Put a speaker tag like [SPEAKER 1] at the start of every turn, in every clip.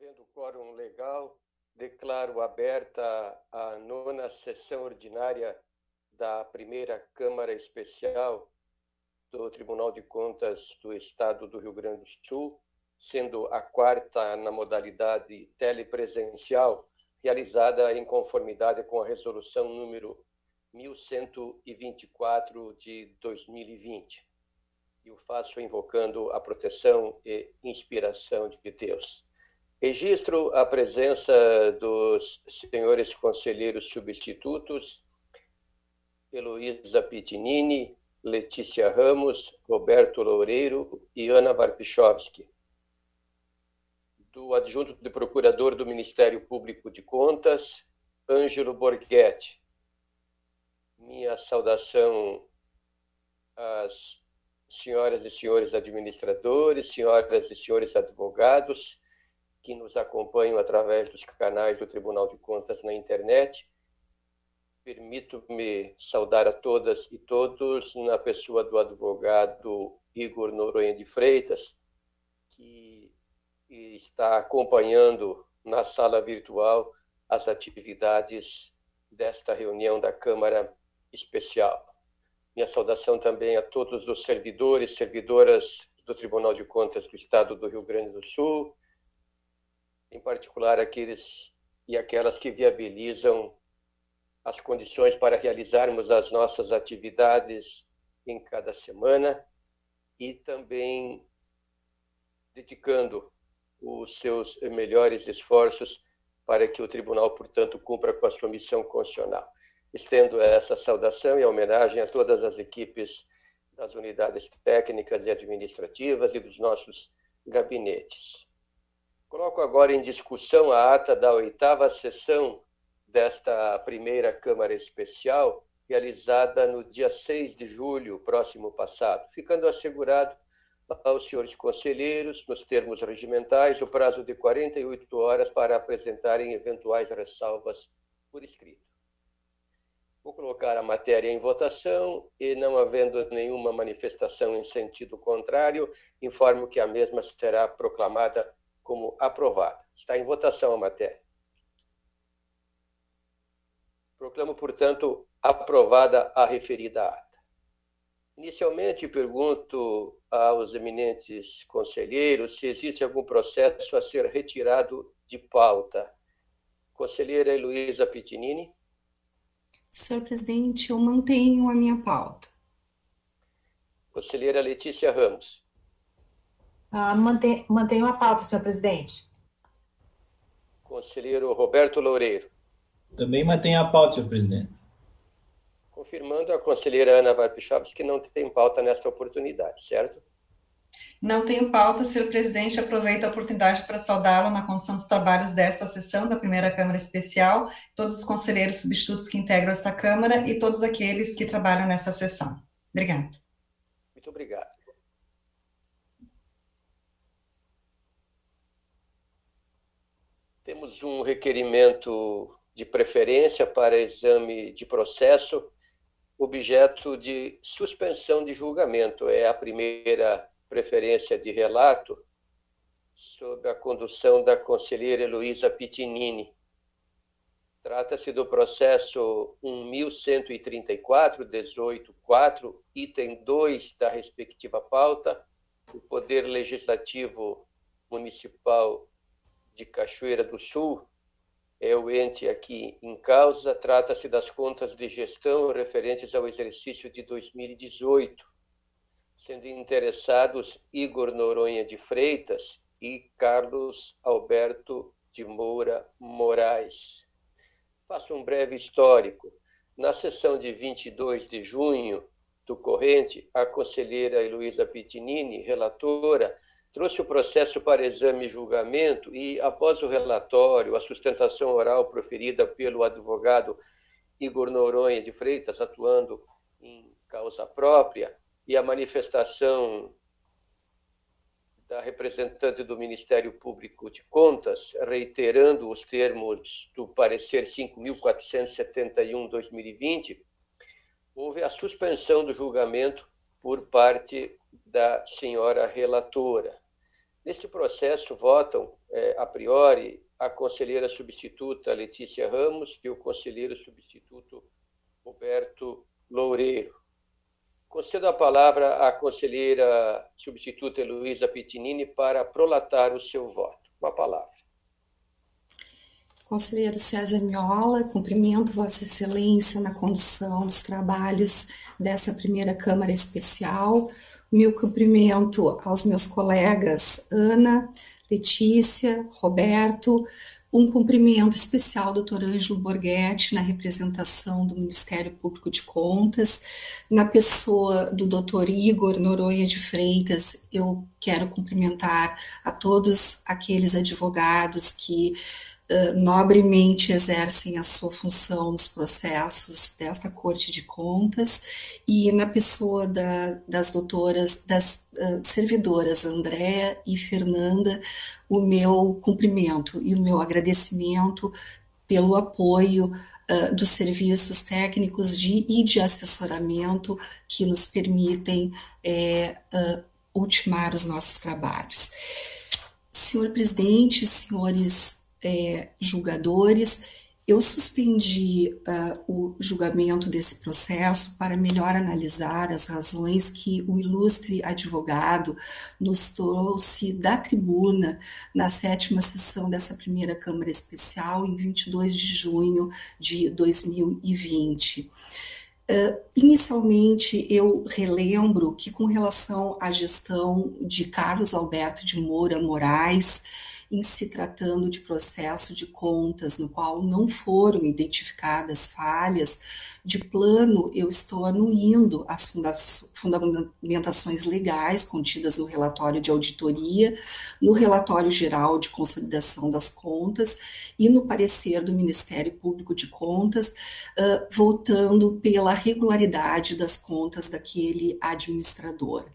[SPEAKER 1] Tendo quórum legal, declaro aberta a 9ª sessão ordinária da primeira Câmara Especial do Tribunal de Contas do Estado do Rio Grande do Sul, sendo a 4ª na modalidade telepresencial, realizada em conformidade com a resolução número 1124 de 2020. E o faço invocando a proteção e inspiração de Deus. Registro a presença dos senhores conselheiros substitutos, Heloísa Pitinini, Letícia Ramos, Roberto Loureiro e Ana Varpichowski. Do adjunto de procurador do Ministério Público de Contas, Ângelo Borghetti. Minha saudação às senhoras e senhores administradores, senhoras e senhores advogados, que nos acompanham através dos canais do Tribunal de Contas na internet. Permito-me saudar a todas e todos na pessoa do advogado Igor Noronha de Freitas, que está acompanhando na sala virtual as atividades desta reunião da Câmara Especial. Minha saudação também a todos os servidores, servidoras do Tribunal de Contas do Estado do Rio Grande do Sul, em particular aqueles e aquelas que viabilizam as condições para realizarmos as nossas atividades em cada semana e também dedicando os seus melhores esforços para que o tribunal, portanto, cumpra com a sua missão constitucional. Estendo essa saudação e homenagem a todas as equipes das unidades técnicas e administrativas e dos nossos gabinetes. Coloco agora em discussão a ata da 8ª sessão desta primeira Câmara Especial, realizada no dia 6 de julho, próximo passado, ficando assegurado aos senhores conselheiros, nos termos regimentais, o prazo de 48 horas para apresentarem eventuais ressalvas por escrito. Vou colocar a matéria em votação e, não havendo nenhuma manifestação em sentido contrário, informo que a mesma será proclamada como aprovada. Está em votação a matéria. Proclamo, portanto, aprovada a referida ata. Inicialmente, pergunto aos eminentes conselheiros se existe algum processo a ser retirado de pauta. Conselheira Heloísa Pitinini.
[SPEAKER 2] Senhor presidente, eu mantenho a minha pauta.
[SPEAKER 1] Conselheira Letícia Ramos.
[SPEAKER 3] Mantenho a pauta, senhor presidente.
[SPEAKER 1] Conselheiro Roberto Loureiro.
[SPEAKER 4] Também mantenho a pauta, senhor presidente.
[SPEAKER 1] Confirmando a conselheira Ana Varpichowski que não tem pauta nesta oportunidade, certo?
[SPEAKER 5] Não tenho pauta, senhor presidente. Aproveito a oportunidade para saudá-lo na condução dos trabalhos desta sessão da primeira Câmara Especial, todos os conselheiros substitutos que integram esta Câmara e todos aqueles que trabalham nessa sessão. Obrigada.
[SPEAKER 1] Muito obrigado. Temos um requerimento de preferência para exame de processo, objeto de suspensão de julgamento. É a primeira preferência de relato, sob a condução da conselheira Heloísa Pitinini. Trata-se do processo 1134-18-4, item 2 da respectiva pauta. O Poder Legislativo Municipal de Cachoeira do Sul é o ente aqui em causa. Trata-se das contas de gestão referentes ao exercício de 2018, sendo interessados Igor Noronha de Freitas e Carlos Alberto de Moura Moraes. Faço um breve histórico. Na sessão de 22 de junho do corrente, a conselheira Heloísa Pitinini, relatora, trouxe o processo para exame e julgamento e, após o relatório, a sustentação oral proferida pelo advogado Igor Noronha de Freitas, atuando em causa própria, e a manifestação da representante do Ministério Público de Contas, reiterando os termos do parecer 5.471/2020, houve a suspensão do julgamento por parte da senhora relatora. Neste processo votam, a priori, a conselheira substituta Letícia Ramos e o conselheiro substituto Roberto Loureiro. Concedo a palavra à conselheira substituta Heloísa Pitinini para prolatar o seu voto. Uma palavra.
[SPEAKER 2] Conselheiro César Miola, cumprimento Vossa Excelência na condução dos trabalhos dessa primeira Câmara Especial. Meu cumprimento aos meus colegas Ana, Letícia, Roberto, um cumprimento especial ao Dr. Ângelo Borghetti, na representação do Ministério Público de Contas, na pessoa do Dr. Igor Noronha de Freitas. Eu quero cumprimentar a todos aqueles advogados que nobremente exercem a sua função nos processos desta Corte de Contas, e na pessoa das servidoras Andréa e Fernanda, o meu cumprimento e o meu agradecimento pelo apoio dos serviços técnicos e de assessoramento que nos permitem ultimar os nossos trabalhos. Senhor presidente, senhores julgadores, eu suspendi o julgamento desse processo para melhor analisar as razões que o ilustre advogado nos trouxe da tribuna na 7ª sessão dessa primeira Câmara Especial, em 22 de junho de 2020. Inicialmente, eu relembro que, com relação à gestão de Carlos Alberto de Moura Moraes, em se tratando de processo de contas no qual não foram identificadas falhas, de plano eu estou anuindo as fundamentações legais contidas no relatório de auditoria, no relatório geral de consolidação das contas e no parecer do Ministério Público de Contas, votando pela regularidade das contas daquele administrador.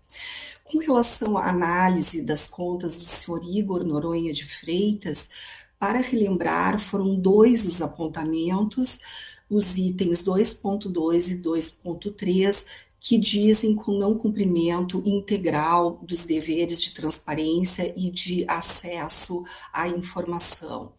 [SPEAKER 2] Com relação à análise das contas do senhor Igor Noronha de Freitas, para relembrar, foram 2 os apontamentos, os itens 2.2 e 2.3, que dizem com não cumprimento integral dos deveres de transparência e de acesso à informação.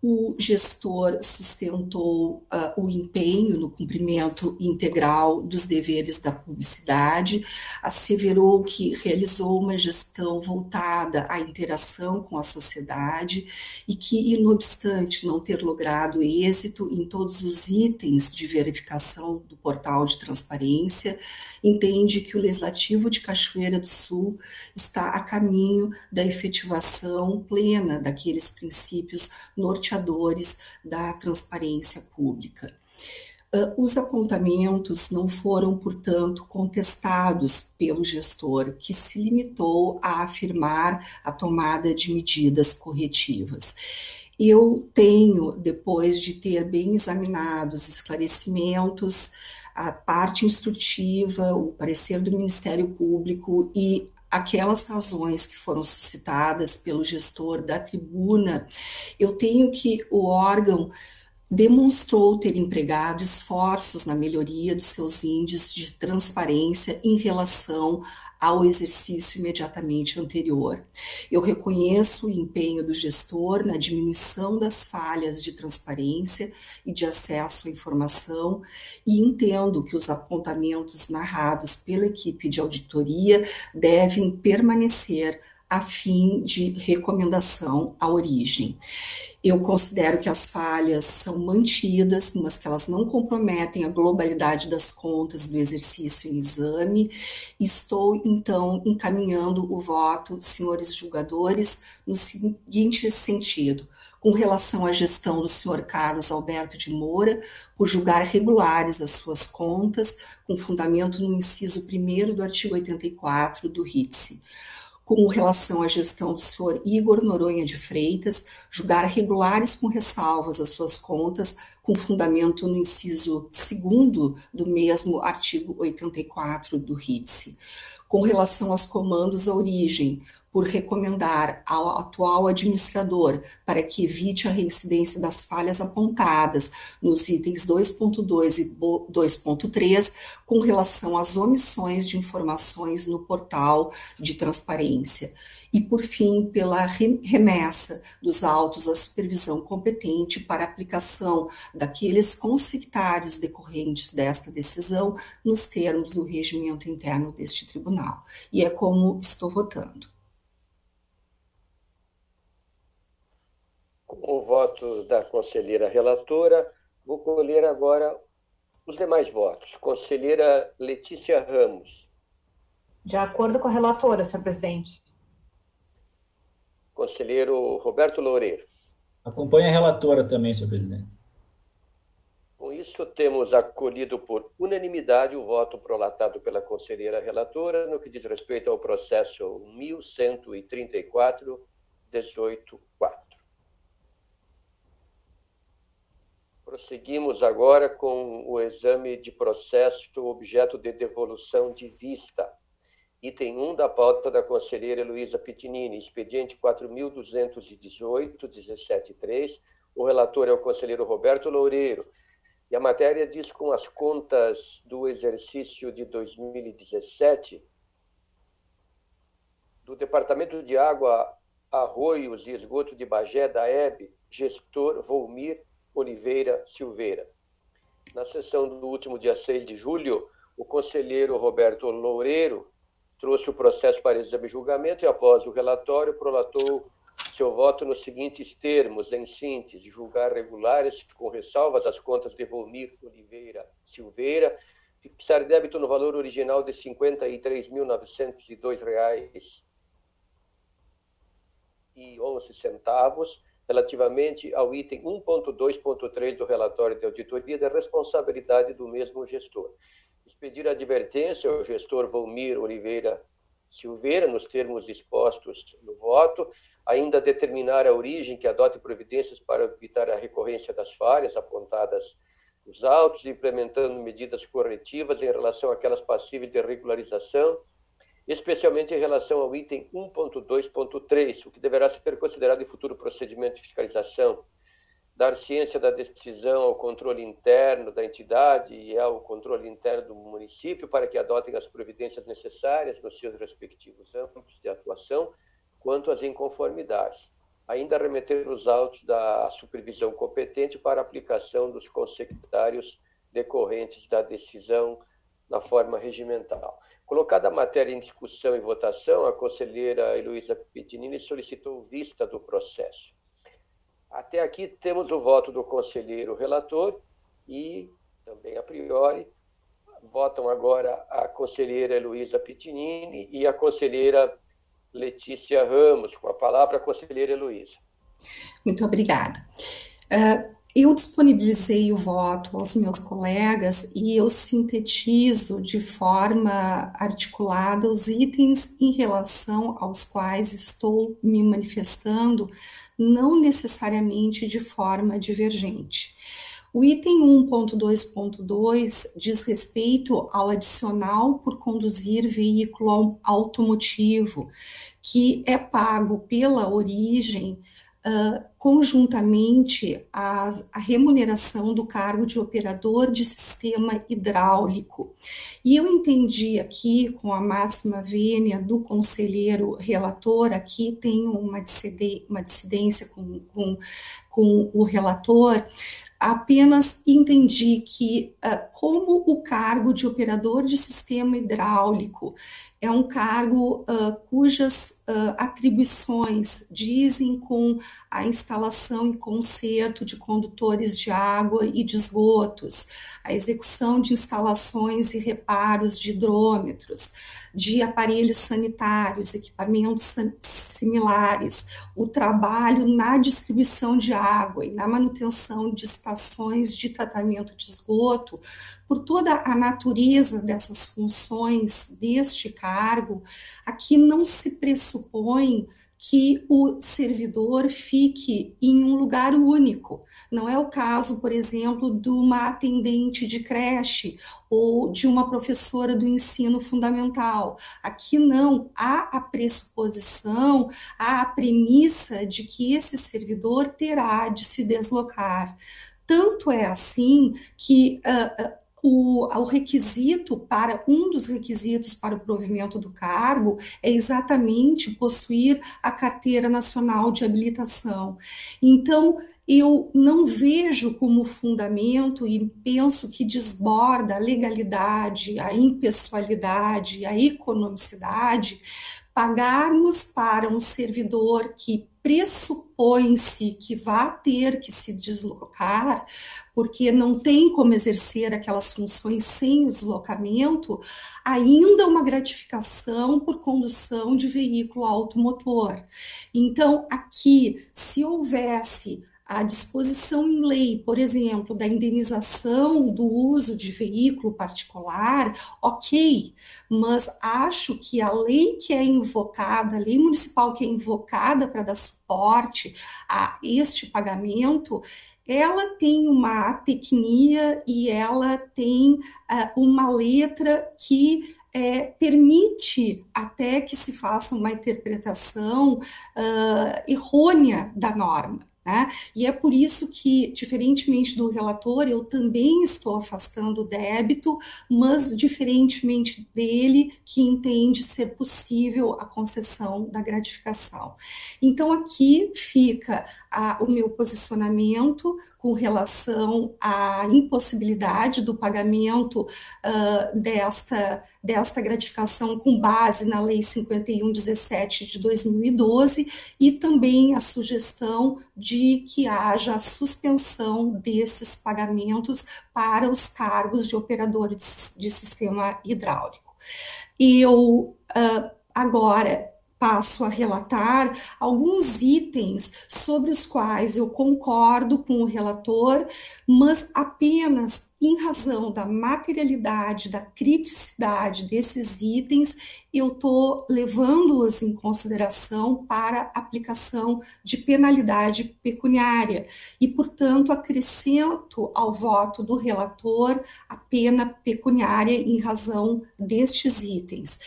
[SPEAKER 2] O gestor sustentou o empenho no cumprimento integral dos deveres da publicidade, asseverou que realizou uma gestão voltada à interação com a sociedade e que, não obstante não ter logrado êxito em todos os itens de verificação do portal de transparência, entende que o Legislativo de Cachoeira do Sul está a caminho da efetivação plena daqueles princípios norteadores da transparência pública. Os apontamentos não foram, portanto, contestados pelo gestor, que se limitou a afirmar a tomada de medidas corretivas. Eu tenho, depois de ter bem examinado os esclarecimentos, a parte instrutiva, o parecer do Ministério Público e aquelas razões que foram suscitadas pelo gestor da tribuna, eu tenho que o órgão demonstrou ter empregado esforços na melhoria dos seus índices de transparência em relação ao exercício imediatamente anterior. Eu reconheço o empenho do gestor na diminuição das falhas de transparência e de acesso à informação e entendo que os apontamentos narrados pela equipe de auditoria devem permanecer a fim de recomendação à origem. Eu considero que as falhas são mantidas, mas que elas não comprometem a globalidade das contas do exercício em exame. Estou, então, encaminhando o voto, senhores julgadores, no seguinte sentido: com relação à gestão do senhor Carlos Alberto de Moura, por julgar regulares as suas contas, com fundamento no inciso 1º do artigo 84 do RITSE. Com relação à gestão do senhor Igor Noronha de Freitas, julgar regulares com ressalvas as suas contas, com fundamento no inciso 2º do mesmo artigo 84 do RITSE. Com relação aos comandos à origem, por recomendar ao atual administrador para que evite a reincidência das falhas apontadas nos itens 2.2 e 2.3 com relação às omissões de informações no portal de transparência. E, por fim, pela remessa dos autos à supervisão competente para aplicação daqueles consectários decorrentes desta decisão nos termos do regimento interno deste tribunal. E é como estou votando.
[SPEAKER 1] Com o voto da conselheira relatora, vou colher agora os demais votos. Conselheira Letícia Ramos.
[SPEAKER 3] De acordo com a relatora, senhor presidente.
[SPEAKER 1] Conselheiro Roberto Loureiro.
[SPEAKER 4] Acompanha a relatora também, senhor presidente.
[SPEAKER 1] Com isso, temos acolhido por unanimidade o voto prolatado pela conselheira relatora no que diz respeito ao processo 1134-18-4. Prosseguimos agora com o exame de processo objeto de devolução de vista. Item 1 da pauta da conselheira Heloísa Pitinini, expediente 4.218-17.3. O relator é o conselheiro Roberto Loureiro. E a matéria diz com as contas do exercício de 2017 do Departamento de Água, Arroios e Esgoto de Bagé, da EB, gestor Volmir Oliveira Silveira. Na sessão do último dia 6 de julho, o conselheiro Roberto Loureiro trouxe o processo para exame e julgamento e, após o relatório, prolatou seu voto nos seguintes termos, em síntese: julgar regulares, com ressalvas, as contas de Volmir Oliveira Silveira, fixar débito no valor original de R$ 53.902,11, relativamente ao item 1.2.3 do relatório de auditoria da responsabilidade do mesmo gestor. Expedir advertência ao gestor Volmir Oliveira Silveira, nos termos expostos no voto, ainda determinar a origem que adote providências para evitar a recorrência das falhas apontadas nos autos, implementando medidas corretivas em relação àquelas passíveis de regularização, especialmente em relação ao item 1.2.3, o que deverá ser considerado em futuro procedimento de fiscalização, dar ciência da decisão ao controle interno da entidade e ao controle interno do município para que adotem as providências necessárias nos seus respectivos âmbitos de atuação quanto às inconformidades. Ainda remeter os autos da supervisão competente para aplicação dos consectários decorrentes da decisão na forma regimental. Colocada a matéria em discussão e votação, a conselheira Heloísa Pitinini solicitou vista do processo. Até aqui temos o voto do conselheiro relator e, também a priori, votam agora a conselheira Heloísa Pitinini e a conselheira Letícia Ramos. Com a palavra, a conselheira Heloísa.
[SPEAKER 2] Muito obrigada. Eu disponibilizei o voto aos meus colegas e eu sintetizo de forma articulada os itens em relação aos quais estou me manifestando, não necessariamente de forma divergente. O item 1.2.2 diz respeito ao adicional por conduzir veículo automotivo, que é pago pela origem conjuntamente a remuneração do cargo de operador de sistema hidráulico. E eu entendi aqui, com a máxima vênia do conselheiro relator, aqui tem uma dissidência com o relator, apenas entendi que, como o cargo de operador de sistema hidráulico é um cargo cujas atribuições dizem com a instalação e conserto de condutores de água e de esgotos, a execução de instalações e reparos de hidrômetros, de aparelhos sanitários, equipamentos similares, o trabalho na distribuição de água e na manutenção de estações de tratamento de esgoto, por toda a natureza dessas funções deste cargo, aqui não se pressupõe que o servidor fique em um lugar único. Não é o caso, por exemplo, de uma atendente de creche ou de uma professora do ensino fundamental. Aqui não, há a pressuposição, há a premissa de que esse servidor terá de se deslocar. Tanto é assim que o requisito para um dos requisitos para o provimento do cargo é exatamente possuir a Carteira Nacional de Habilitação. Então, eu não vejo como fundamento e penso que desborda a legalidade, a impessoalidade, a economicidade, pagarmos para um servidor que pressupõe-se que vai ter que se deslocar, porque não tem como exercer aquelas funções sem o deslocamento, ainda uma gratificação por condução de veículo automotor. Então, aqui, se houvesse a disposição em lei, por exemplo, da indenização do uso de veículo particular, ok, mas acho que a lei que é invocada, a lei municipal que é invocada para dar suporte a este pagamento, ela tem uma tecnia e ela tem uma letra que permite até que se faça uma interpretação errônea da norma. Né? E é por isso que, diferentemente do relator, eu também estou afastando o débito, mas diferentemente dele, que entende ser possível a concessão da gratificação. Então, aqui fica o meu posicionamento com relação à impossibilidade do pagamento desta gratificação com base na Lei 5117 de 2012 e também a sugestão de que haja a suspensão desses pagamentos para os cargos de operador de sistema hidráulico. Eu agora passo a relatar alguns itens sobre os quais eu concordo com o relator, mas apenas em razão da materialidade, da criticidade desses itens, eu estou levando-os em consideração para aplicação de penalidade pecuniária e, portanto, acrescento ao voto do relator a pena pecuniária em razão destes itens.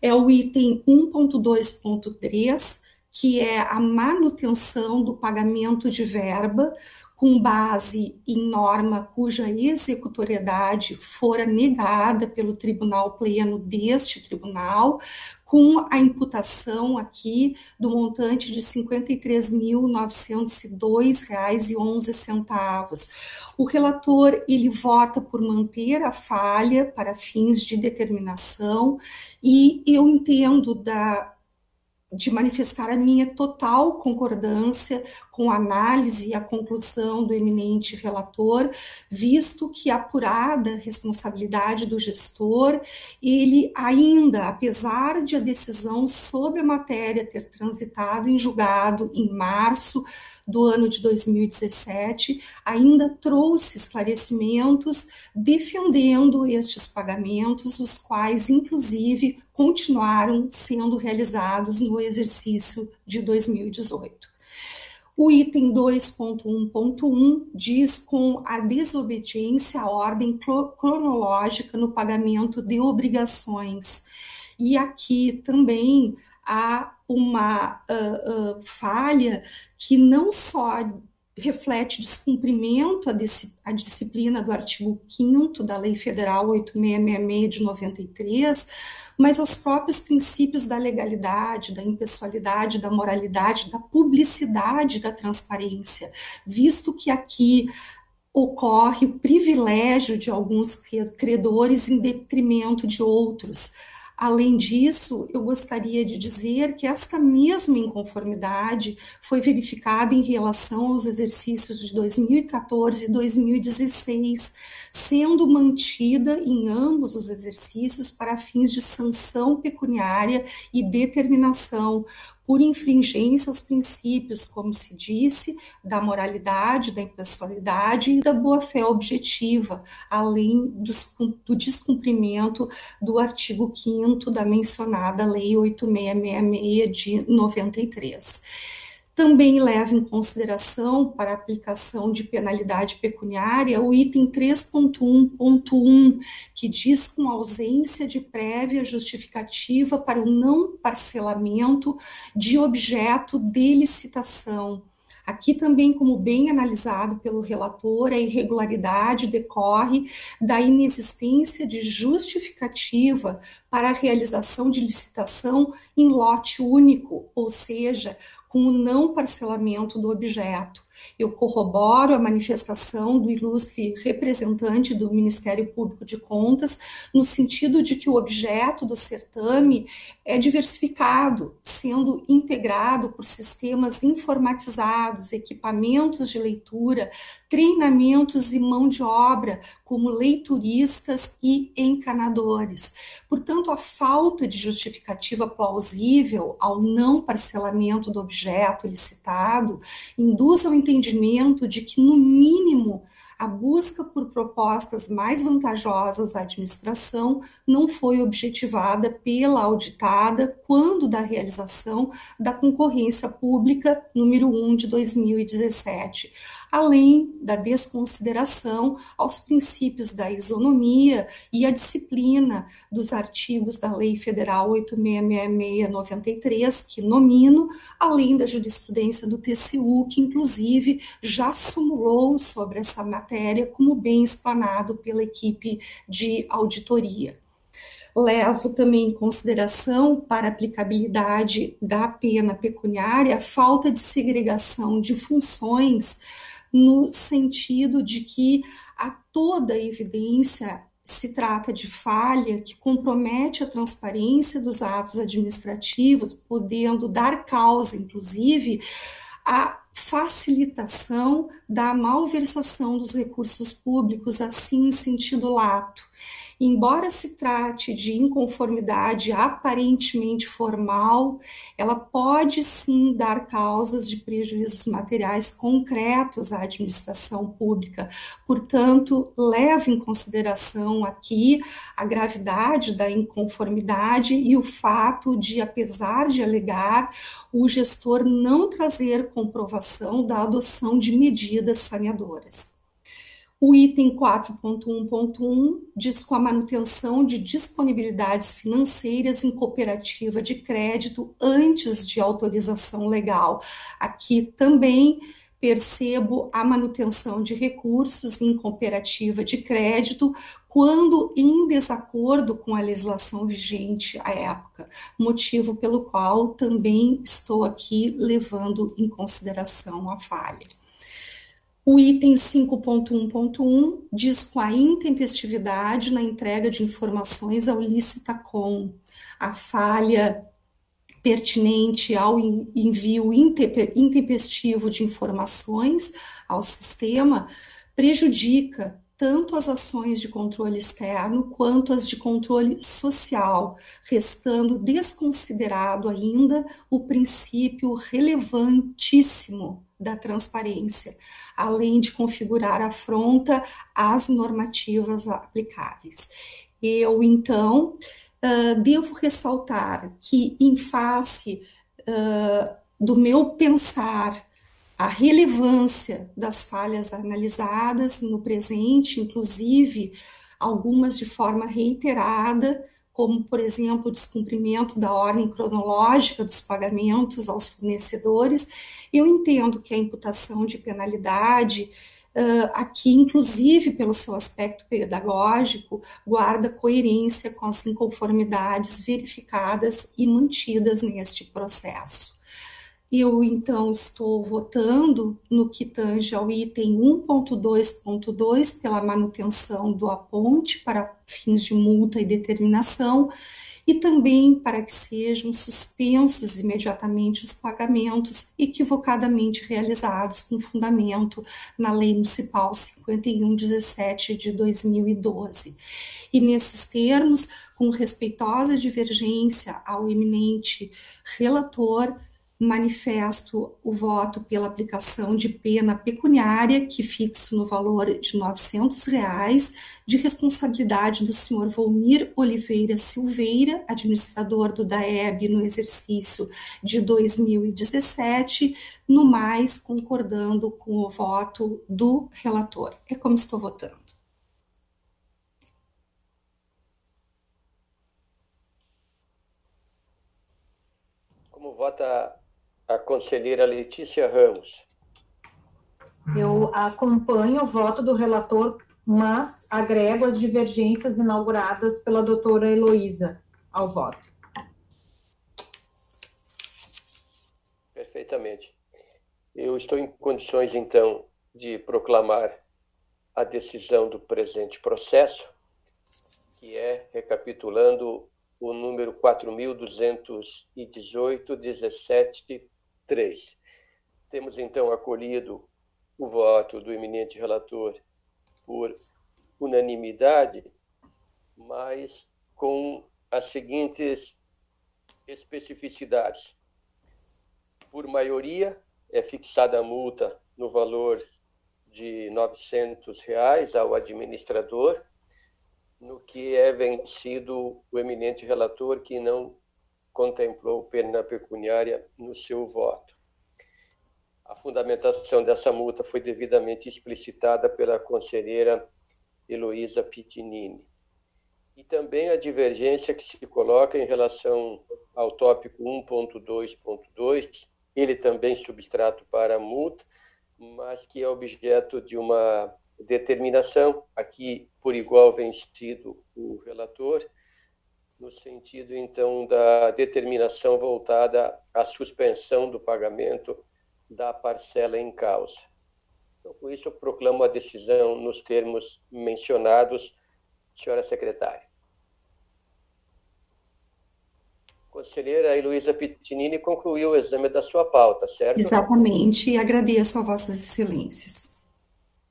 [SPEAKER 2] É o item 1.2.3, que é a manutenção do pagamento de verba com base em norma cuja executoriedade fora negada pelo Tribunal Pleno deste tribunal, com a imputação aqui do montante de R$ 53.902,11. O relator, ele vota por manter a falha para fins de determinação e eu entendo de manifestar a minha total concordância com a análise e a conclusão do eminente relator, visto que, apurada a responsabilidade do gestor, ele ainda, apesar de a decisão sobre a matéria ter transitado em julgado em março do ano de 2017, ainda trouxe esclarecimentos defendendo estes pagamentos, os quais, inclusive, continuaram sendo realizados no exercício de 2018. O item 2.1.1 diz com a desobediência à ordem cronológica no pagamento de obrigações. E aqui também há uma falha que não só reflete descumprimento à disciplina do artigo 5º da Lei Federal 8666 de 93, mas aos próprios princípios da legalidade, da impessoalidade, da moralidade, da publicidade, da transparência, visto que aqui ocorre o privilégio de alguns credores em detrimento de outros. Além disso, eu gostaria de dizer que esta mesma inconformidade foi verificada em relação aos exercícios de 2014 e 2016, sendo mantida em ambos os exercícios para fins de sanção pecuniária e determinação, por infringência aos princípios, como se disse, da moralidade, da impessoalidade e da boa-fé objetiva, além do descumprimento do artigo 5º da mencionada Lei 8666 de 93. Também leva em consideração, para a aplicação de penalidade pecuniária, o item 3.1.1, que diz com ausência de prévia justificativa para o não parcelamento de objeto de licitação. Aqui também, como bem analisado pelo relator, a irregularidade decorre da inexistência de justificativa para a realização de licitação em lote único, ou seja, com o não parcelamento do objeto. Eu corroboro a manifestação do ilustre representante do Ministério Público de Contas, no sentido de que o objeto do certame é diversificado, sendo integrado por sistemas informatizados, equipamentos de leitura, treinamentos e mão de obra, como leituristas e encanadores. Portanto, a falta de justificativa plausível ao não parcelamento do objeto licitado induz ao entendimento de que, no mínimo, a busca por propostas mais vantajosas à administração não foi objetivada pela auditada quando da realização da concorrência pública número 1 de 2017, além da desconsideração aos princípios da isonomia e a disciplina dos artigos da Lei Federal 8666/93, que nomino, além da jurisprudência do TCU, que inclusive já sumulou sobre essa matéria, como bem explanado pela equipe de auditoria. Levo também em consideração, para a aplicabilidade da pena pecuniária, a falta de segregação de funções, no sentido de que a toda evidência se trata de falha que compromete a transparência dos atos administrativos, podendo dar causa, inclusive, à facilitação da malversação dos recursos públicos, assim em sentido lato. Embora se trate de inconformidade aparentemente formal, ela pode sim dar causas de prejuízos materiais concretos à administração pública. Portanto, leva em consideração aqui a gravidade da inconformidade e o fato de, apesar de alegar, o gestor não trazer comprovação da adoção de medidas saneadoras. O item 4.1.1 diz com a manutenção de disponibilidades financeiras em cooperativa de crédito antes de autorização legal. Aqui também percebo a manutenção de recursos em cooperativa de crédito quando em desacordo com a legislação vigente à época, motivo pelo qual também estou aqui levando em consideração a falha. O item 5.1.1 diz com a intempestividade na entrega de informações ao Licitacom. A falha pertinente ao envio intempestivo de informações ao sistema prejudica tanto as ações de controle externo quanto as de controle social, restando desconsiderado ainda o princípio relevantíssimo da transparência, além de configurar afronta às normativas aplicáveis. Eu, então, devo ressaltar que, em face do meu pensar, a relevância das falhas analisadas no presente, inclusive algumas de forma reiterada, como, por exemplo, o descumprimento da ordem cronológica dos pagamentos aos fornecedores, eu entendo que a imputação de penalidade, aqui, inclusive pelo seu aspecto pedagógico, guarda coerência com as inconformidades verificadas e mantidas neste processo. Eu, então, estou votando no que tange ao item 1.2.2 pela manutenção do aponte para fins de multa e determinação e também para que sejam suspensos imediatamente os pagamentos equivocadamente realizados com fundamento na Lei Municipal 5117 de 2012. E nesses termos, com respeitosa divergência ao eminente relator, manifesto o voto pela aplicação de pena pecuniária, que fixo no valor de R$ 900, de responsabilidade do senhor Volmir Oliveira Silveira, administrador do DAEB no exercício de 2017, no mais concordando com o voto do relator. É como estou votando.
[SPEAKER 1] Como vota a conselheira Letícia Ramos?
[SPEAKER 3] Eu acompanho o voto do relator, mas agrego as divergências inauguradas pela doutora Heloísa ao voto.
[SPEAKER 1] Perfeitamente. Eu estou em condições, então, de proclamar a decisão do presente processo, que é, recapitulando, o número 4.218.17.3. Temos, então, acolhido o voto do eminente relator por unanimidade, mas com as seguintes especificidades. Por maioria, é fixada a multa no valor de R$ 900 ao administrador, no que é vencido o eminente relator, que não contemplou pena pecuniária no seu voto. A fundamentação dessa multa foi devidamente explicitada pela conselheira Heloísa Pitinini. E também a divergência que se coloca em relação ao tópico 1.2.2, ele também substrato para a multa, mas que é objeto de uma determinação, aqui por igual vencido o relator, no sentido, então, da determinação voltada à suspensão do pagamento da parcela em causa. Então, com isso, eu proclamo a decisão nos termos mencionados, senhora secretária. Conselheira Heloísa Pitinini concluiu o exame da sua pauta, certo?
[SPEAKER 2] Exatamente, e agradeço a Vossas Excelências.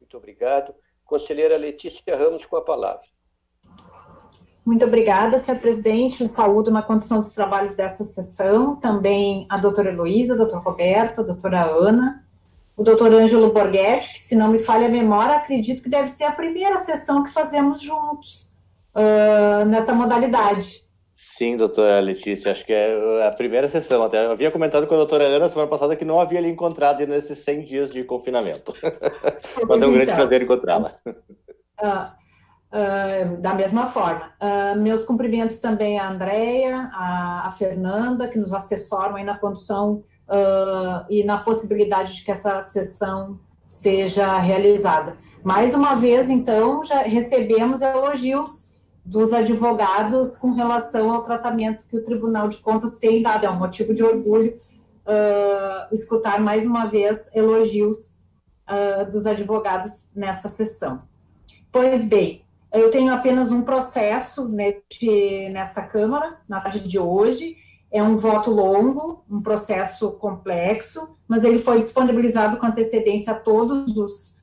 [SPEAKER 1] Muito obrigado. Conselheira Letícia Ramos, com a palavra.
[SPEAKER 3] Muito obrigada, senhor presidente. Eu saúdo na condução dos trabalhos dessa sessão também a doutora Heloísa, a doutora Roberta, a doutora Ana, o doutor Ângelo Borghetti, que, se não me falha a memória, acredito que deve ser a primeira sessão que fazemos juntos nessa modalidade.
[SPEAKER 6] Sim, doutora Letícia, acho que é a primeira sessão. Até eu havia comentado com a doutora Ana semana passada que não havia lhe encontrado nesses 100 dias de confinamento. Mas é um grande prazer encontrá-la.
[SPEAKER 3] Da mesma forma. Meus cumprimentos também à Andréia, à Fernanda, que nos assessoram aí na condução e na possibilidade de que essa sessão seja realizada. Mais uma vez, então, já recebemos elogios dos advogados com relação ao tratamento que o Tribunal de Contas tem dado. É um motivo de orgulho escutar mais uma vez elogios dos advogados nesta sessão. Pois bem, eu tenho apenas um processo nesta Câmara, na tarde de hoje. É um voto longo, um processo complexo, mas ele foi disponibilizado com antecedência a todos os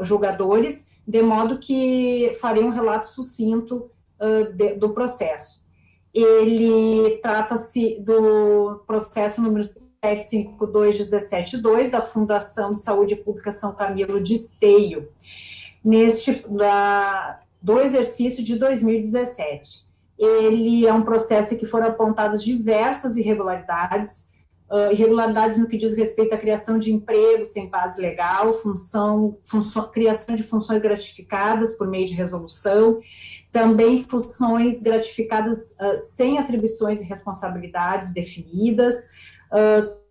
[SPEAKER 3] julgadores, de modo que farei um relato sucinto do processo. Ele trata-se do processo número 752.17.2, da Fundação de Saúde Pública São Camilo de Esteio, do exercício de 2017. Ele é um processo em que foram apontadas diversas irregularidades no que diz respeito à criação de empregos sem base legal, criação de funções gratificadas por meio de resolução, também funções gratificadas sem atribuições e responsabilidades definidas,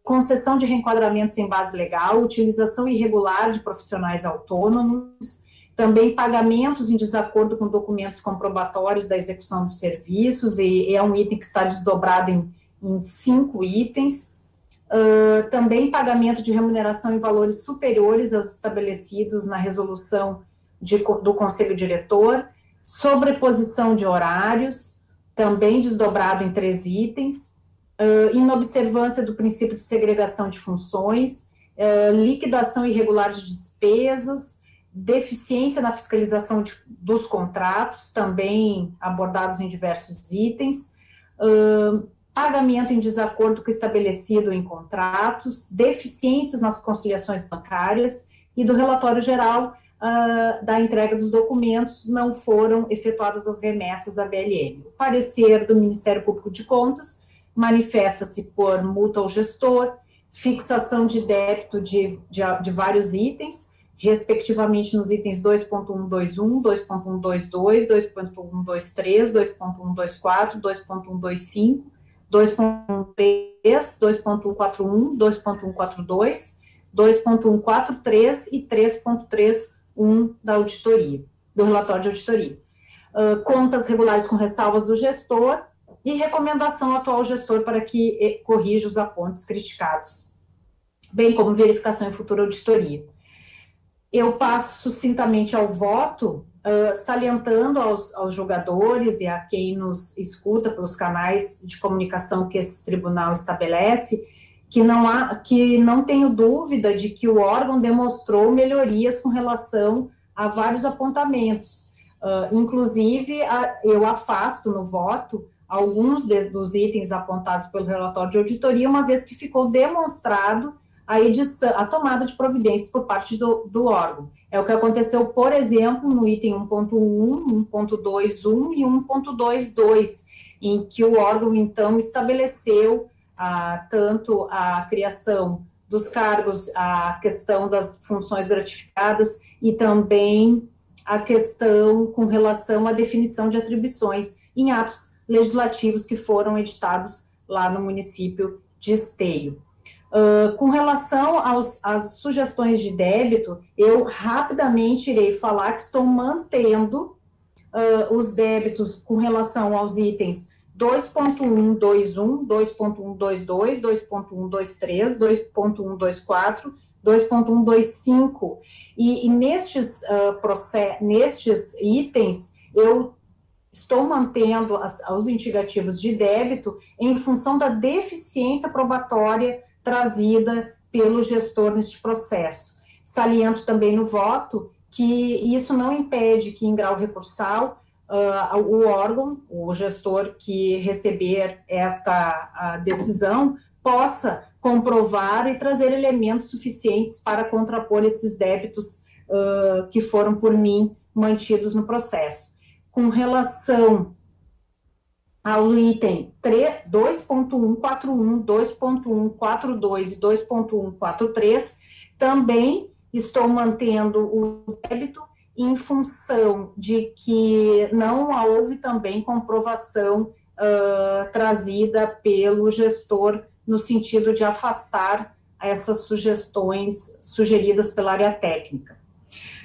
[SPEAKER 3] concessão de reenquadramento sem base legal, utilização irregular de profissionais autônomos, também pagamentos em desacordo com documentos comprobatórios da execução dos serviços, e é um item que está desdobrado em 5 itens. Também pagamento de remuneração em valores superiores aos estabelecidos na resolução do Conselho Diretor, sobreposição de horários, também desdobrado em 3 itens, inobservância do princípio de segregação de funções, liquidação irregular de despesas, deficiência na fiscalização dos contratos, também abordados em diversos itens, pagamento em desacordo com o estabelecido em contratos, deficiências nas conciliações bancárias e do relatório geral da entrega dos documentos não foram efetuadas as remessas à BLM. O parecer do Ministério Público de Contas manifesta-se por multa ao gestor, fixação de débito de vários itens, respectivamente nos itens 2.121, 2.122, 2.123, 2.124, 2.125, 2.13, 2.141, 2.142, 2.143 e 3.31 da auditoria, do relatório de auditoria. Contas regulares com ressalvas do gestor e recomendação ao atual gestor para que corrija os apontes criticados, bem como verificação em futura auditoria. Eu passo sucintamente ao voto, salientando aos julgadores e a quem nos escuta pelos canais de comunicação que esse tribunal estabelece, que não tenho dúvida de que o órgão demonstrou melhorias com relação a vários apontamentos. Inclusive, eu afasto no voto alguns dos itens apontados pelo relatório de auditoria, uma vez que ficou demonstrado a tomada de providências por parte do órgão. É o que aconteceu, por exemplo, no item 1.1, 1.21 e 1.22, em que o órgão, então, estabeleceu tanto a criação dos cargos, a questão das funções gratificadas e também a questão com relação à definição de atribuições em atos legislativos que foram editados lá no município de Esteio. Com relação às sugestões de débito, eu rapidamente irei falar que estou mantendo os débitos com relação aos itens 2.121, 2.122, 2.123, 2.124, 2.125, e nestes itens eu estou mantendo os indikativos de débito em função da deficiência probatória trazida pelo gestor neste processo. Saliento também no voto que isso não impede que, em grau recursal, o órgão, o gestor que receber esta decisão, possa comprovar e trazer elementos suficientes para contrapor esses débitos que foram por mim mantidos no processo. Com relação ao item 2.141, 2.142 e 2.143, também estou mantendo o débito em função de que não houve também comprovação trazida pelo gestor no sentido de afastar essas sugestões sugeridas pela área técnica.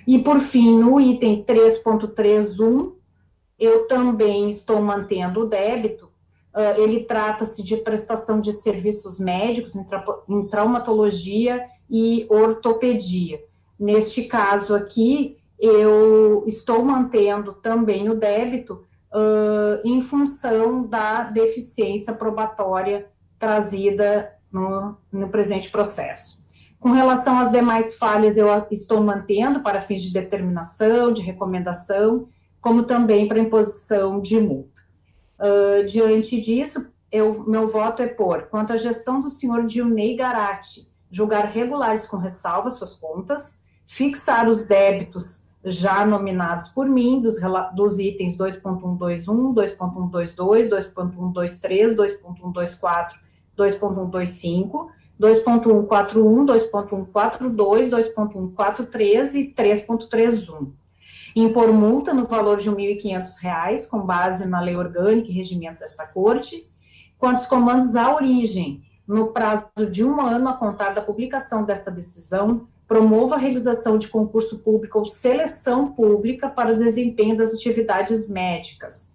[SPEAKER 3] E, por fim, no item 3.31, eu também estou mantendo o débito. Ele trata-se de prestação de serviços médicos em traumatologia e ortopedia. Neste caso aqui, eu estou mantendo também o débito em função da deficiência probatória trazida no presente processo. Com relação às demais falhas, eu estou mantendo para fins de determinação, de recomendação, como também para imposição de multa. Diante disso, meu voto é por, quanto à gestão do senhor Dilnei Garatti, julgar regulares com ressalva suas contas, fixar os débitos já nominados por mim, dos itens 2.121, 2.122, 2.123, 2.124, 2.125, 2.141, 2.142, 2.143 e 3.31. Impor multa no valor de R$ 1.500, com base na lei orgânica e regimento desta Corte, quanto aos comandos à origem, no prazo de 1 ano a contar da publicação desta decisão, promova a realização de concurso público ou seleção pública para o desempenho das atividades médicas.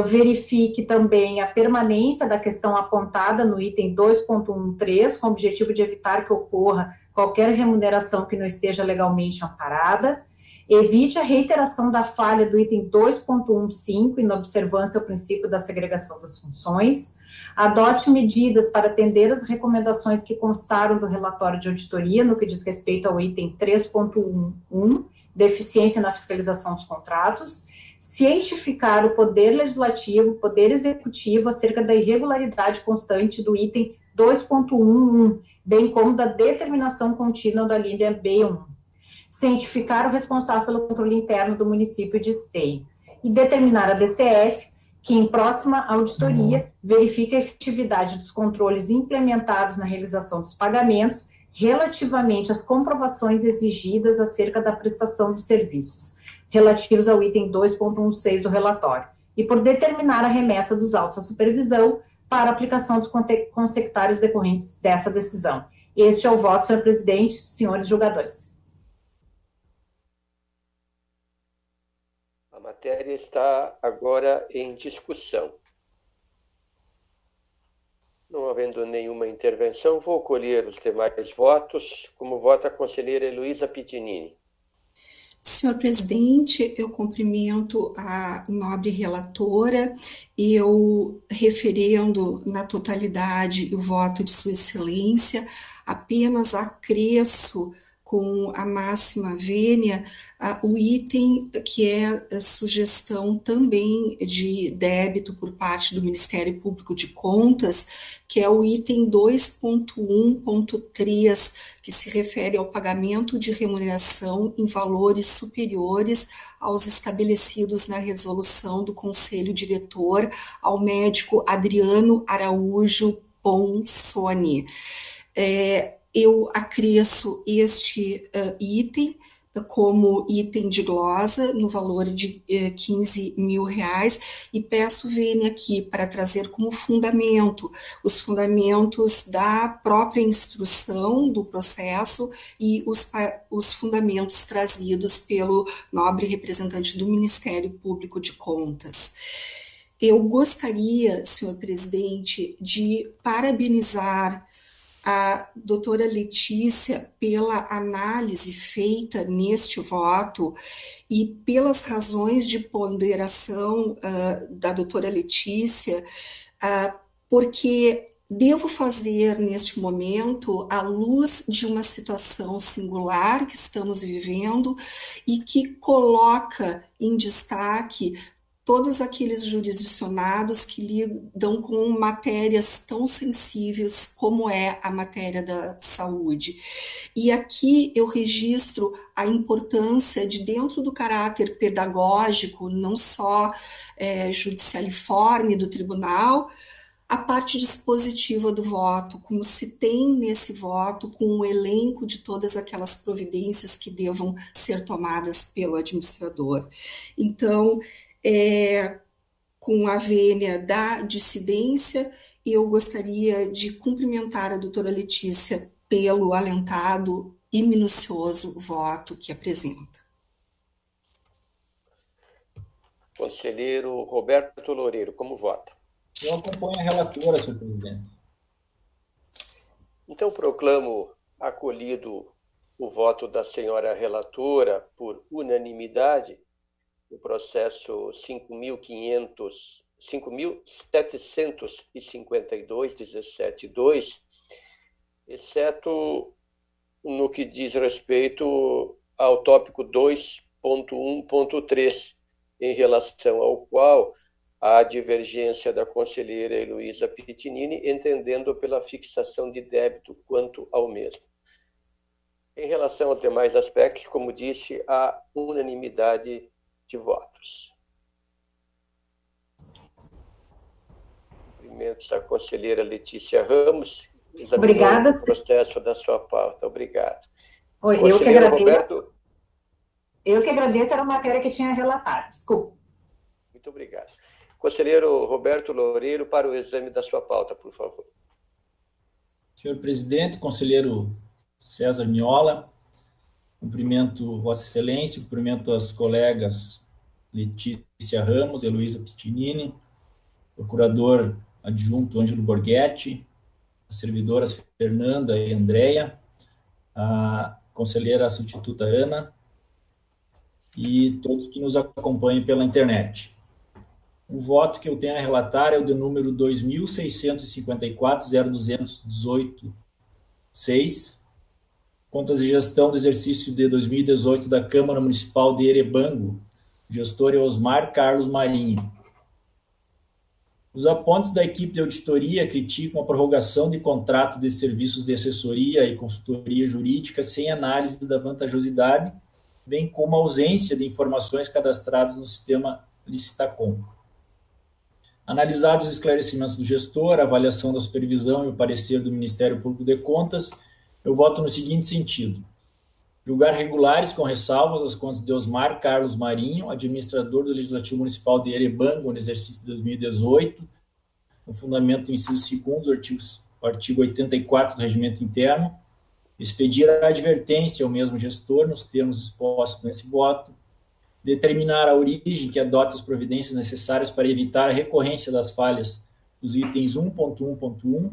[SPEAKER 3] Verifique também a permanência da questão apontada no item 2.13, com o objetivo de evitar que ocorra qualquer remuneração que não esteja legalmente amparada. Evite a reiteração da falha do item 2.15, em observância ao princípio da segregação das funções. Adote medidas para atender as recomendações que constaram do relatório de auditoria, no que diz respeito ao item 3.11, deficiência na fiscalização dos contratos. cientificar o Poder Legislativo, Poder Executivo acerca da irregularidade constante do item 2.11, bem como da determinação contínua da linha B1. Cientificar o responsável pelo controle interno do município de Esteio e determinar a DCF que, em próxima auditoria, verifique a efetividade dos controles implementados na realização dos pagamentos relativamente às comprovações exigidas acerca da prestação dos serviços, relativos ao item 2.16 do relatório, e por determinar a remessa dos autos à supervisão para aplicação dos consectários decorrentes dessa decisão. Este é o voto, senhor presidente, senhores julgadores.
[SPEAKER 1] A matéria está agora em discussão. Não havendo nenhuma intervenção, vou colher os demais votos. Como vota a conselheira Heloísa Pitinini?
[SPEAKER 2] Senhor presidente, eu cumprimento a nobre relatora e eu referendo na totalidade o voto de Sua Excelência, apenas acresço com a máxima vênia o item que é sugestão também de débito por parte do Ministério Público de Contas, que é o item 2.1.3, que se refere ao pagamento de remuneração em valores superiores aos estabelecidos na resolução do Conselho Diretor ao médico Adriano Araújo Ponsoni. Eu acresço este item como item de glosa no valor de R$15 mil e peço vênia aqui para trazer como fundamento os fundamentos da própria instrução do processo e os fundamentos trazidos pelo nobre representante do Ministério Público de Contas. Eu gostaria, senhor presidente, de parabenizar a doutora Letícia pela análise feita neste voto e pelas razões de ponderação da doutora Letícia, porque devo fazer neste momento à luz de uma situação singular que estamos vivendo e que coloca em destaque todos aqueles jurisdicionados que lidam com matérias tão sensíveis como é a matéria da saúde. E aqui eu registro a importância de, dentro do caráter pedagógico, não só judicialiforme do tribunal, a parte dispositiva do voto, como se tem nesse voto, com o elenco de todas aquelas providências que devam ser tomadas pelo administrador. Então, com a vênia da dissidência, eu gostaria de cumprimentar a doutora Letícia pelo alentado e minucioso voto que apresenta.
[SPEAKER 1] Conselheiro Roberto Loureiro, como vota?
[SPEAKER 4] Eu acompanho a relatora, senhor presidente.
[SPEAKER 1] Então, proclamo acolhido o voto da senhora relatora por unanimidade no processo 5.752.17.2, exceto no que diz respeito ao tópico 2.1.3, em relação ao qual há divergência da conselheira Heloísa Pitinini, entendendo pela fixação de débito quanto ao mesmo. Em relação aos demais aspectos, como disse, há unanimidade de votos. Cumprimentos à conselheira Letícia Ramos,
[SPEAKER 3] obrigada.
[SPEAKER 1] O processo da sua pauta. Obrigado.
[SPEAKER 3] Oi, eu que agradeço. Roberto... Eu que agradeço, era a matéria que tinha relatado. Desculpa.
[SPEAKER 1] Muito obrigado. Conselheiro Roberto Loureiro, para o exame da sua pauta, por favor.
[SPEAKER 4] Senhor presidente, conselheiro César Miola, cumprimento Vossa Excelência, cumprimento as colegas Letícia Ramos, Heloísa Pitinini, procurador adjunto Ângelo Borghetti, as servidoras Fernanda e Andréia, a conselheira substituta Ana e todos que nos acompanhem pela internet. O voto que eu tenho a relatar é o de número 2.654.0218.6, contas de gestão do exercício de 2018 da Câmara Municipal de Erebango, O gestor é Osmar Carlos Marinho. Os apontes da equipe de auditoria criticam a prorrogação de contrato de serviços de assessoria e consultoria jurídica sem análise da vantajosidade, bem como a ausência de informações cadastradas no sistema Licitacom. Analisados os esclarecimentos do gestor, a avaliação da supervisão e o parecer do Ministério Público de Contas, eu voto no seguinte sentido: julgar regulares com ressalvas as contas de Osmar Carlos Marinho, administrador do Legislativo Municipal de Erebango, no exercício de 2018, no fundamento do inciso 2º do artigo 84 do Regimento Interno, expedir a advertência ao mesmo gestor nos termos expostos nesse voto, determinar a origem que adote as providências necessárias para evitar a recorrência das falhas dos itens 1.1.1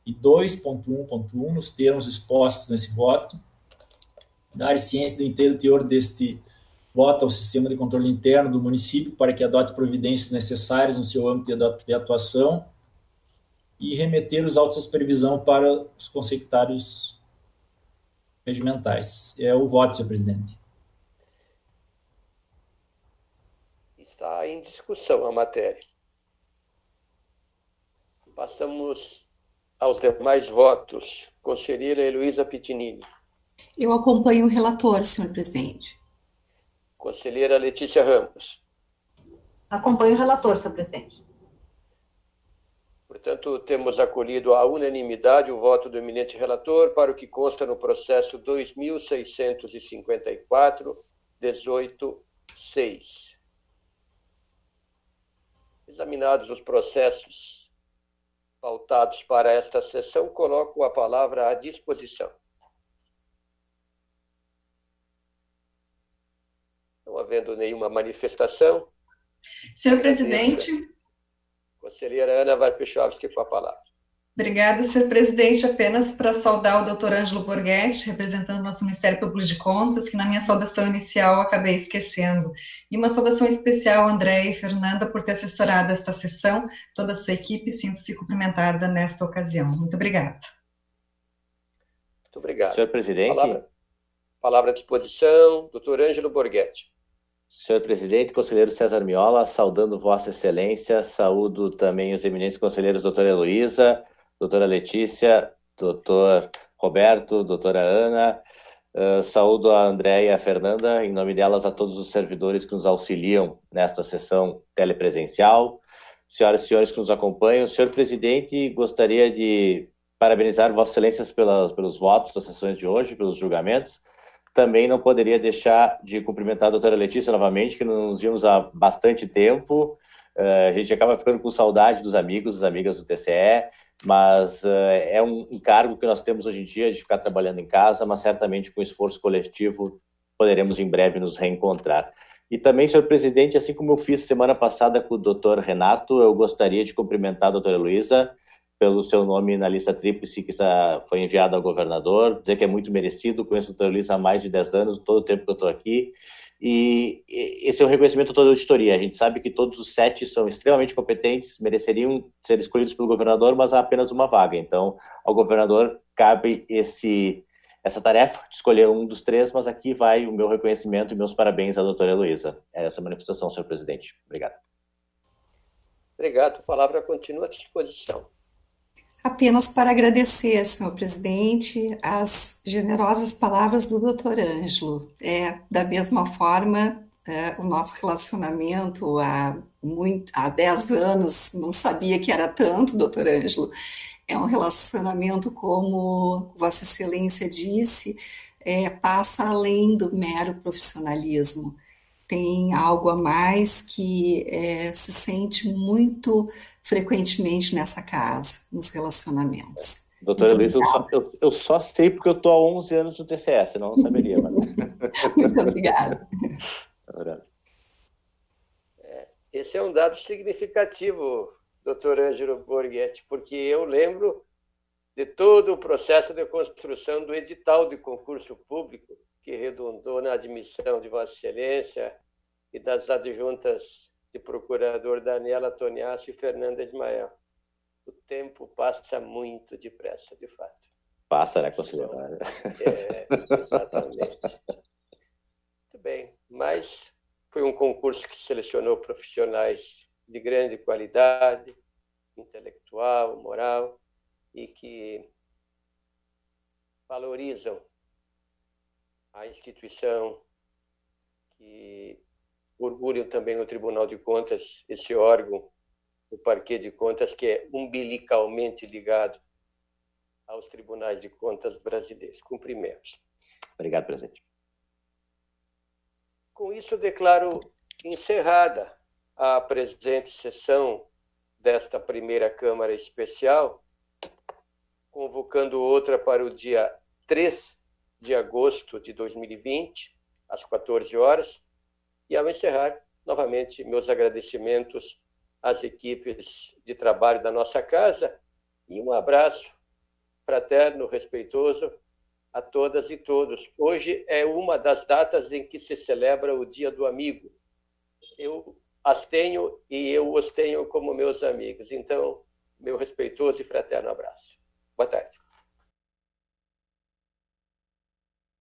[SPEAKER 4] e 2.1.1 nos termos expostos nesse voto, dar ciência do inteiro teor deste voto ao sistema de controle interno do município para que adote providências necessárias no seu âmbito de atuação e remeter os autos de supervisão para os consectários regimentais. É o voto, senhor presidente.
[SPEAKER 1] Está em discussão a matéria. Passamos aos demais votos. Conselheira Heloísa Pitinini.
[SPEAKER 2] Eu acompanho o relator, senhor presidente.
[SPEAKER 1] Conselheira Letícia Ramos.
[SPEAKER 3] Acompanho o relator, senhor presidente.
[SPEAKER 1] Portanto, temos acolhido à unanimidade o voto do eminente relator para o que consta no processo 2654-18-6. Examinados os processos pautados para esta sessão, coloco a palavra à disposição. Não havendo nenhuma manifestação.
[SPEAKER 5] Senhor presidente.
[SPEAKER 1] Conselheira Ana Warpechowski com a palavra.
[SPEAKER 5] Obrigada, senhor presidente. Apenas para saudar o doutor Ângelo Borghetti, representando o nosso Ministério Público de Contas, que na minha saudação inicial acabei esquecendo. E uma saudação especial a Andréia e Fernanda por ter assessorado esta sessão, toda a sua equipe, sinto-se cumprimentada nesta ocasião. Muito obrigada.
[SPEAKER 1] Muito obrigado.
[SPEAKER 6] Senhor presidente.
[SPEAKER 1] Palavra à disposição, doutor Ângelo Borghetti.
[SPEAKER 6] Senhor presidente, conselheiro César Miola, saudando Vossa Excelência, saúdo também os eminentes conselheiros doutora Heloísa, doutora Letícia, doutor Roberto, doutora Ana, saúdo a Andréia e a Fernanda, em nome delas a todos os servidores que nos auxiliam nesta sessão telepresencial, senhoras e senhores que nos acompanham. Senhor presidente, gostaria de parabenizar Vossa Excelência pelos votos das sessões de hoje, pelos julgamentos. Também não poderia deixar de cumprimentar a doutora Letícia novamente, que não nos vimos há bastante tempo. A gente acaba ficando com saudade dos amigos, das amigas do TCE, mas é um encargo que nós temos hoje em dia de ficar trabalhando em casa, mas certamente com esforço coletivo poderemos em breve nos reencontrar. E também, senhor presidente, assim como eu fiz semana passada com o doutor Renato, eu gostaria de cumprimentar a doutora Heloísa pelo seu nome na lista tríplice que foi enviada ao governador, dizer que é muito merecido, conheço a doutora Heloísa há mais de 10 anos, todo o tempo que eu estou aqui, e esse é um reconhecimento a toda a auditoria. A gente sabe que todos os 7 são extremamente competentes, mereceriam ser escolhidos pelo governador, mas há apenas uma vaga, então ao governador cabe essa tarefa de escolher um dos 3, mas aqui vai o meu reconhecimento e meus parabéns à doutora Heloísa. É essa manifestação, senhor presidente. Obrigado.
[SPEAKER 1] Obrigado. A palavra continua à disposição.
[SPEAKER 2] Apenas para agradecer, senhor presidente, as generosas palavras do doutor Ângelo. Da mesma forma, o nosso relacionamento há 10 anos, não sabia que era tanto, doutor Ângelo. É um relacionamento, como Vossa Excelência disse, passa além do mero profissionalismo. Tem algo a mais que se sente muito frequentemente nessa casa, nos relacionamentos.
[SPEAKER 6] Doutora Heloísa, eu só sei porque eu estou há 11 anos no TCS, senão não saberia. Mas...
[SPEAKER 2] Muito obrigada.
[SPEAKER 1] Esse é um dado significativo, doutor Ângelo Borghetti, porque eu lembro de todo o processo de construção do edital de concurso público, que redundou na admissão de Vossa Excelência e das adjuntas de procurador Daniela Toniasso e Fernanda Ismael. O tempo passa muito depressa, de fato.
[SPEAKER 6] Passa, né, conselheiro?
[SPEAKER 1] Exatamente. Muito bem, mas Foi um concurso que selecionou profissionais de grande qualidade, intelectual, moral, e que valorizam a instituição, que orgulham também o Tribunal de Contas, esse órgão, o Parquet de Contas, que é umbilicalmente ligado aos tribunais de contas brasileiros. Cumprimentos.
[SPEAKER 6] Obrigado, presidente.
[SPEAKER 1] Com isso, declaro encerrada a presente sessão desta primeira Câmara Especial, convocando outra para o dia 3 de agosto de 2020, às 14 horas, e ao encerrar, novamente, meus agradecimentos às equipes de trabalho da nossa casa e um abraço fraterno, respeitoso a todas e todos. Hoje é uma das datas em que se celebra o Dia do Amigo. Eu as tenho e eu os tenho como meus amigos. Então, meu respeitoso e fraterno abraço. Boa tarde.